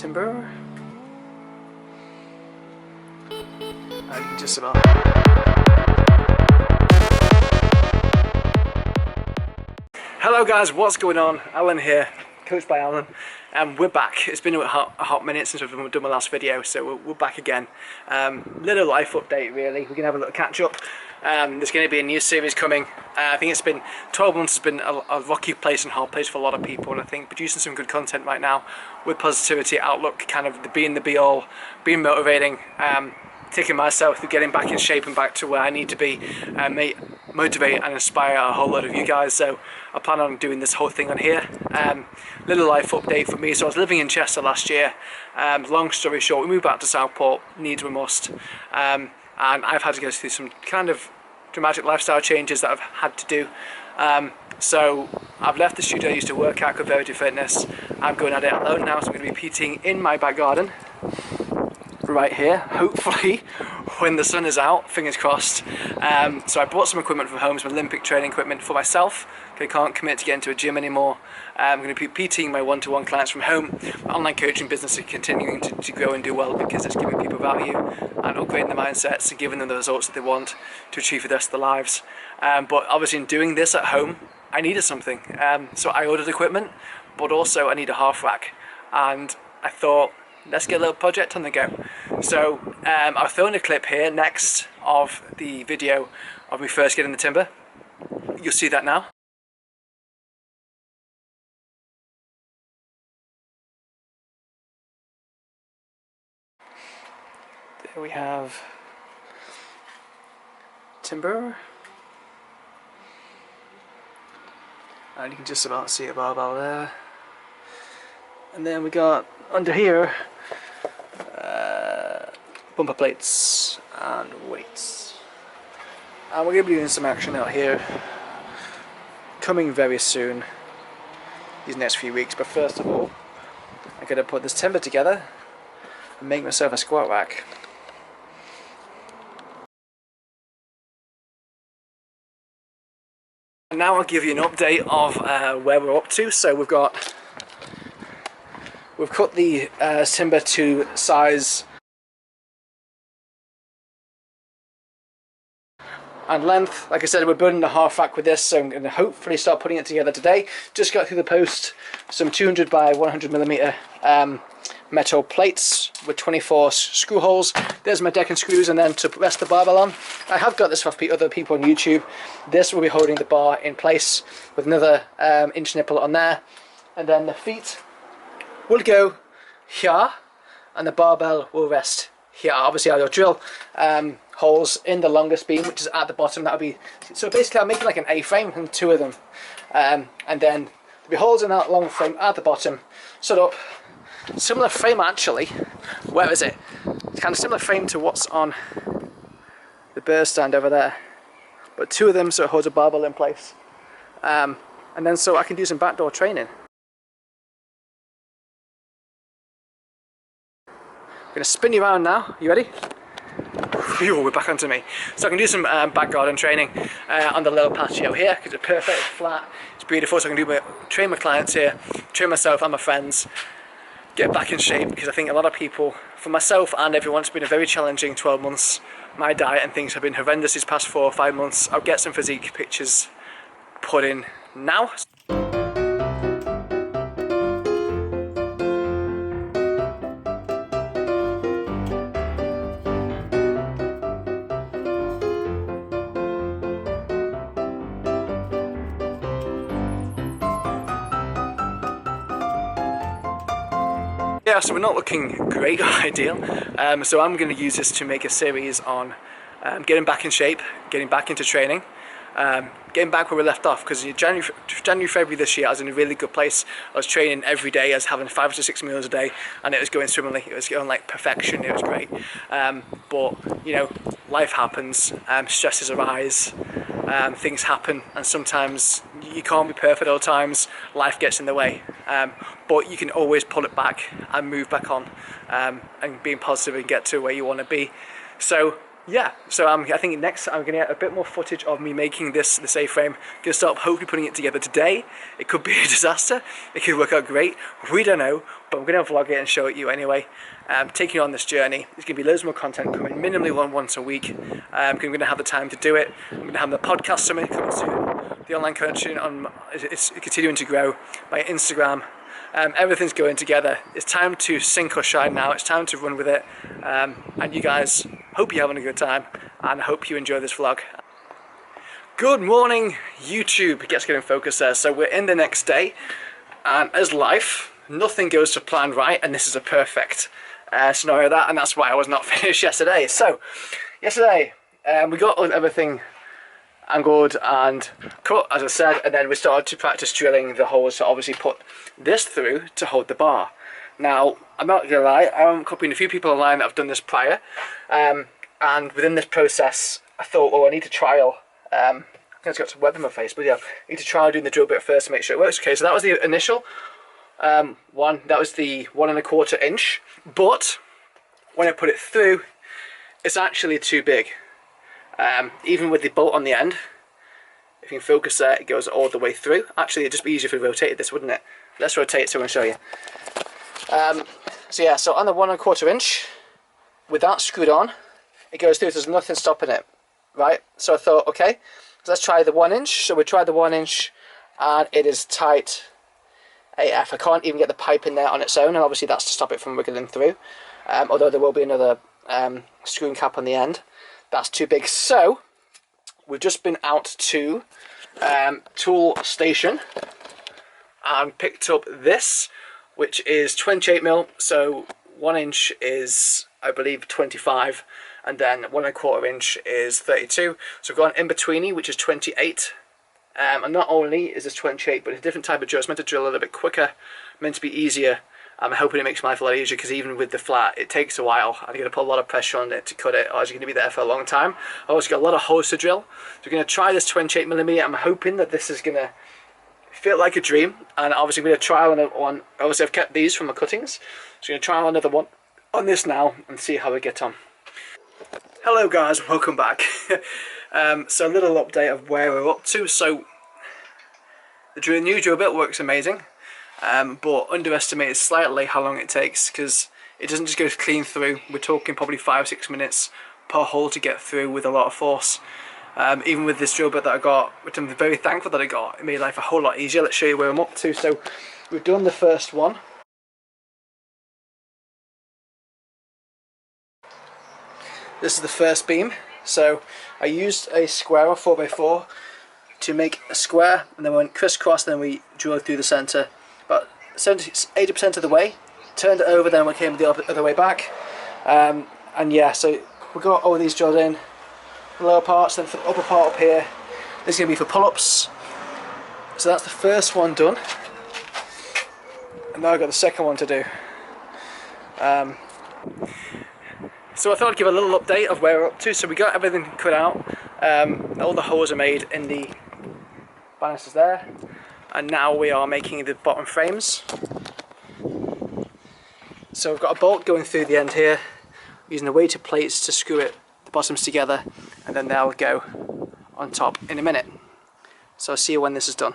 timber. You can just about. Hello guys, what's going on? Alan here, Coached by Alan, and we're back. It's been a hot minute since we've done my last video, so we're back again. Little life update really. We're gonna have a little catch up. There's going to be a new series coming. I think it's been 12 months has been a rocky place and hard place for a lot of people, and I think producing some good content right now with positivity, outlook, kind of being the be all, being motivating, taking myself through getting back in shape and back to where I need to be, motivate and inspire a whole lot of you guys. So I plan on doing this whole thing on here. Little life update for me. So I was living in Chester last year. Long story short, we moved back to Southport, needs we must. And I've had to go through some kind of dramatic lifestyle changes that I've had to do. So I've left the studio I used to work at, GYFO Fitness. I'm going at it alone now, so I'm going to be PTing in my back garden right here, hopefully when the sun is out, fingers crossed. So I bought some equipment from home, some Olympic training equipment for myself. I can't commit to get into a gym anymore. I'm going to be PTing my one-to-one clients from home. My online coaching business is continuing to grow and do well because it's giving people value and upgrading their mindsets and giving them the results that they want to achieve for the rest of their lives. But obviously in doing this at home, I needed something. So I ordered equipment, but also I need a half rack. And I thought, let's get a little project on the go. So I'll throw in a clip here next of the video of me first getting the timber. You'll see that now. There we have timber. And you can just about see a barbell there. And then we got under here bumper plates and weights. And we're going to be doing some action out here coming very soon, these next few weeks. But first of all, I'm going to put this timber together and make myself a squat rack. And now I'll give you an update of where we're up to. So we've cut the timber to size and length. Like I said, we're building a half rack with this, so I'm going to hopefully start putting it together today. Just got through the post some 200 by 100mm metal plates with 24 screw holes. There's my deck and screws, and then to rest the barbell on. I have got this off other people on YouTube. This will be holding the bar in place with another inch nipple on there, and then the feet will go here and the barbell will rest here. Obviously I'll drill holes in the longest beam, which is at the bottom. That'll be, so basically I'm making like an A-frame and two of them, and then there'll be holes in that long frame at the bottom. Set up similar frame actually. Where is it? It's kind of similar frame to what's on the burr stand over there, but two of them so it holds a barbell in place, and then so I can do some backdoor training. I'm going to spin you around now. You ready? Phew, we're back onto me. So I can do some back garden training on the little patio here because it's perfect, it's flat, it's beautiful. So I can train my clients here, train myself and my friends, get back in shape, because I think a lot of people, for myself and everyone, it's been a very challenging 12 months. My diet and things have been horrendous these past 4 or 5 months. I'll get some physique pictures put in now. Yeah, so we're not looking great or ideal, so I'm going to use this to make a series on getting back in shape, getting back into training, getting back where we left off, because in January, February this year I was in a really good place. I was training every day, I was having 5 to 6 meals a day, and it was going swimmingly, it was going like perfection, it was great. But, you know, life happens, stresses arise, things happen, and sometimes you can't be perfect all times, life gets in the way. But you can always pull it back and move back on, and being positive and get to where you want to be. So yeah, so I think next I'm going to get a bit more footage of me making this A-frame. Going to start hopefully putting it together today. It could be a disaster. It could work out great. We don't know, but I'm going to vlog it and show it you anyway. Taking you on this journey. There's going to be loads more content coming, minimally once a week. I'm going to have the time to do it. I'm going to have the podcast summit coming soon. The online coaching it's continuing to grow. My Instagram. Everything's going together. It's time to sink or shine now. It's time to run with it. And you guys, hope you're having a good time, and I hope you enjoy this vlog. Good morning, YouTube. Gets getting focused there. So we're in the next day, and as life, nothing goes to plan right, and this is a perfect scenario of that, and that's why I was not finished yesterday. So yesterday, we got everything angled and cut, as I said, and then we started to practice drilling the holes to obviously put this through to hold the bar. Now, I'm not gonna lie, I'm copying a few people online that have done this prior, and within this process I thought, well, I need to trial, I think it's got some web in my face, but yeah, I need to try doing the drill bit first to make sure it works. Okay, so that was the initial one, that was the 1 1/4 inch, but when I put it through, it's actually too big. Even with the bolt on the end, if you can focus there, it goes all the way through. Actually, it'd just be easier if we rotated this, wouldn't it? Let's rotate it so I can show you. So yeah, so on the 1 1/4 inch, with that screwed on, it goes through, there's nothing stopping it, right? So I thought, okay, so let's try the 1 inch. So we tried the 1 inch, and it is tight AF. I can't even get the pipe in there on its own, and obviously that's to stop it from wiggling through. Although there will be another screwing cap on the end. That's too big. So we've just been out to tool station and picked up this, which is 28mm. So 1 inch is, I believe, 25, and then 1 1/4 inch is 32. So we've got an in-betweeny, which is 28. And not only is this 28, but it's a different type of drill. It's meant to drill a little bit quicker, meant to be easier. I'm hoping it makes my life a lot easier, because even with the flat, it takes a while. I'm going to put a lot of pressure on it to cut it, or it's going to be there for a long time. I've also got a lot of holes to drill. So we're going to try this 28mm. I'm hoping that this is going to feel like a dream. And obviously I'm going to trial another one. Obviously I've kept these from my cuttings. So I'm going to trial another one on this now and see how we get on. Hello guys, welcome back. So a little update of where we're up to. So the new drill bit works amazing. But underestimated slightly how long it takes, because it doesn't just go clean through. We're talking probably 5-6 minutes per hole to get through with a lot of force. Even with this drill bit that I got, which I'm very thankful that I got, it made life a whole lot easier. Let's show you where I'm up to. So we've done the first one. This is the first beam. So I used a square of 4x4 to make a square, and then we went crisscross, and then we drilled through the centre. About 80% of the way, turned it over, then we came the other way back, and yeah, so we got all these drilled in, the lower parts, then for the upper part up here, this is going to be for pull-ups. So that's the first one done, and now I've got the second one to do. So I thought I'd give a little update of where we're up to. So we got everything cut out, all the holes are made in the banisters there. And now we are making the bottom frames. So we've got a bolt going through the end here, using the weighted plates to screw the bottoms together, and then they'll go on top in a minute. So I'll see you when this is done.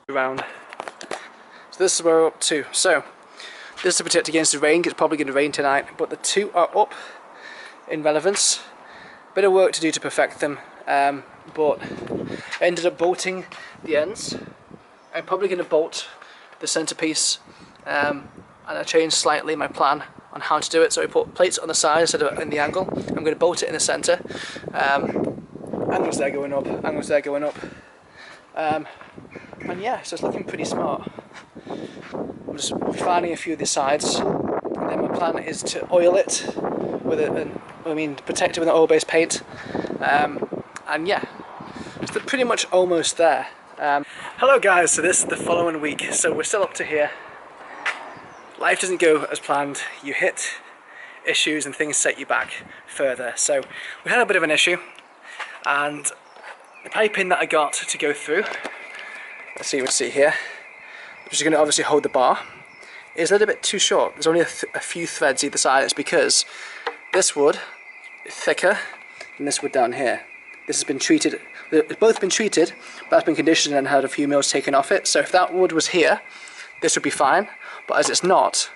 Around. So this is where we're up to. So this is to protect against the rain. It's probably going to rain tonight, but the two are up in relevance. Bit of work to do to perfect them. But I ended up bolting the ends. I'm probably going to bolt the centerpiece, and I changed slightly my plan on how to do it. So I put plates on the side instead of in the angle. I'm going to bolt it in the center. Angles there going up, angles there going up, and yeah, so it's looking pretty smart. I'm just refining a few of the sides, and then my plan is to oil it with protect it with an oil-based paint. And yeah, it's pretty much almost there. Hello guys, so this is the following week. So we're still up to here. Life doesn't go as planned. You hit issues and things set you back further. So we had a bit of an issue, and the piping that I got to go through, let's see, you can see here, which is going to obviously hold the bar, is a little bit too short. There's only a few threads either side. It's because this wood thicker than this wood down here. This has been treated, it's both been treated, but that's been conditioned and had a few mils taken off it. So if that wood was here, this would be fine, but as it's not,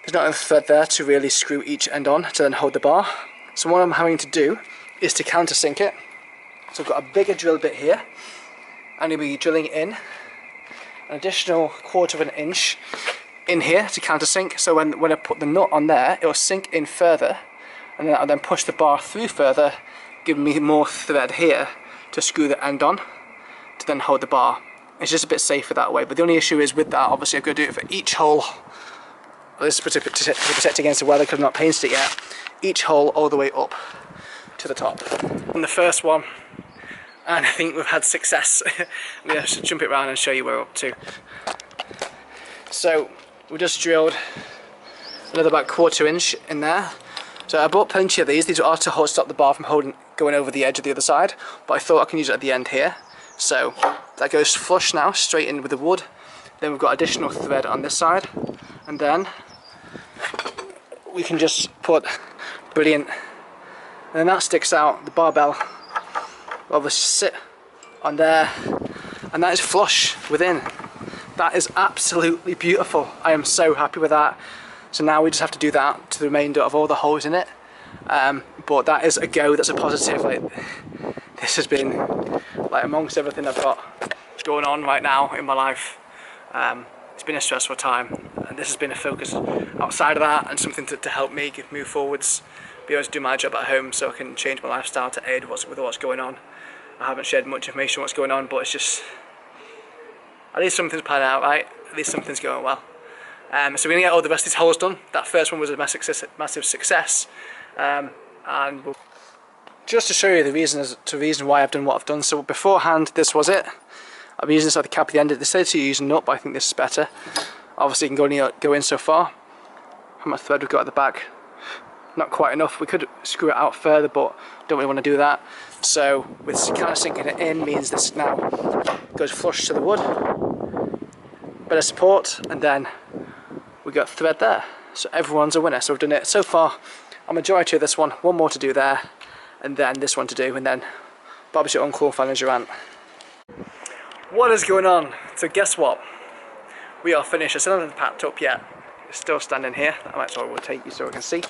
there's not enough thread there to really screw each end on to then hold the bar. So what I'm having to do is to countersink it. So I've got a bigger drill bit here, and I'll be drilling in an additional 1/4 of an inch in here to countersink. So when I put the nut on there, it will sink in further, and then I'll then push the bar through further, giving me more thread here to screw the end on to then hold the bar. It's just a bit safer that way, but the only issue is with that, obviously I've got to do it for each hole. Well, this is to protect against the weather because I've not painted it yet. Each hole all the way up to the top. On the first one, and I think we've had success. I'm going to jump it around and show you where we're up to. So we just drilled another about 1/4 inch in there. So I bought plenty of these. These are to stop the bar from going over the edge of the other side, but I thought I can use it at the end here. So that goes flush now, straight in with the wood. Then we've got additional thread on this side, and then we can just put, brilliant, and then that sticks out. The barbell will obviously sit on there, and that is flush within. That is absolutely beautiful. I am so happy with that. So now we just have to do that to the remainder of all the holes in it. But that is a go, that's a positive. Like, this has been, like, amongst everything I've got going on right now in my life, it's been a stressful time, and this has been a focus outside of that and something to help me move forwards, be able to do my job at home so I can change my lifestyle to aid with what's going on. I haven't shared much information on what's going on, but it's just, at least something's planning out right, at least something's going well. So we're going to get all the rest of these holes done. That first one was a massive success, and just to show you the reason why I've done what I've done. So beforehand, this was it. I'm using this at the cap at the end. They said to use a nut, but I think this is better. Obviously you can only go in so far. How much thread we've got at the back? Not quite enough. We could screw it out further, but don't really want to do that. So with kind of sinking it in means this now goes flush to the wood. Better support, and then we got thread there. So everyone's a winner. So we've done it so far. A majority of this one more to do there, and then this one to do, and then Bob's your uncle, Finalizing your aunt. What is going on? So guess what? We are finished. I still haven't packed up yet. It's still standing here. I might as well take you so I can see.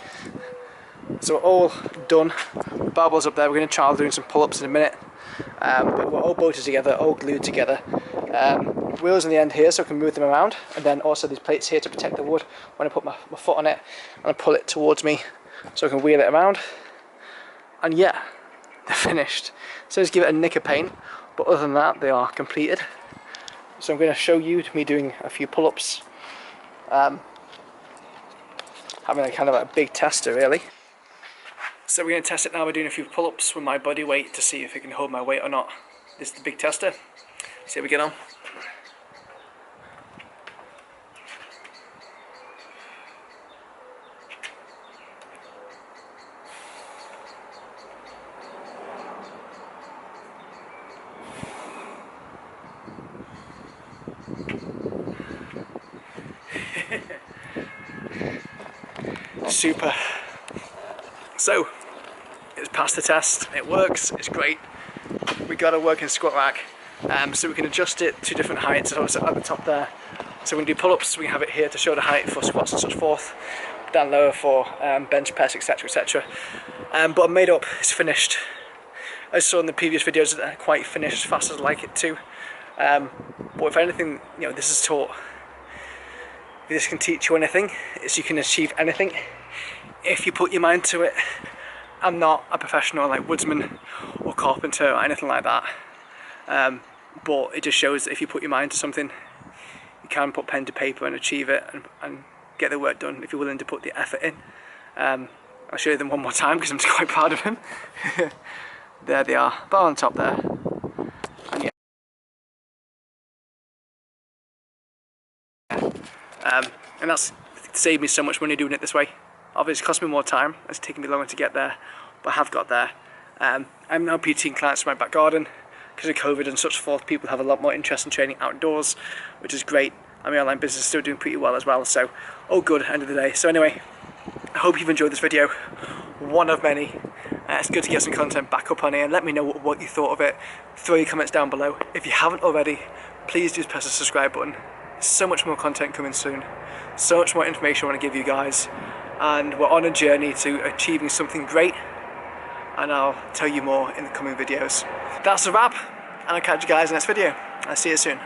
So we're all done. The barbell's up there. We're going to try doing some pull-ups in a minute. But we're all bolted together, all glued together. Wheels in the end here so I can move them around, and then also these plates here to protect the wood when I put my foot on it and I pull it towards me so I can wheel it around. And yeah, they're finished. So just give it a nick of paint, but other than that they are completed. So I'm going to show you me doing a few pull-ups, having a kind of a big tester really. So we're going to test it now by doing a few pull-ups with my body weight to see if it can hold my weight or not. This is the big tester. See how we get on. Super. So it's passed the test, it works, it's great. We got a working squat rack, so we can adjust it to different heights. It's also at the top there, so when we do pull-ups we have it here to show the height for squats and such forth, down lower for bench press, etc, etc. But I'm made up, it's finished. As I saw in the previous videos, it's quite finished as fast as I like it to. But if anything, you know, this is taught, if this can teach you anything, is you can achieve anything if you put your mind to it. I'm not a professional like woodsman or carpenter or anything like that, but it just shows that if you put your mind to something, you can put pen to paper and achieve it and get the work done if you're willing to put the effort in. I'll show you them one more time because I'm just quite proud of them. There they are, bar on top there. And yeah, and that's saved me so much money doing it this way. Obviously it cost me more time, it's taken me longer to get there, but I have got there. I'm now PTing clients from my back garden. Because of COVID and such forth, people have a lot more interest in training outdoors, which is great. And my online business is still doing pretty well as well, so all good at the end of the day. So anyway, I hope you've enjoyed this video. one of many. It's good to get some content back up on here, and let me know what you thought of it. Throw your comments down below. If you haven't already, please do press the subscribe button. There's so much more content coming soon, so much more information I want to give you guys, and we're on a journey to achieving something great, and I'll tell you more in the coming videos. That's a wrap, and I'll catch you guys in the next video. I'll see you soon.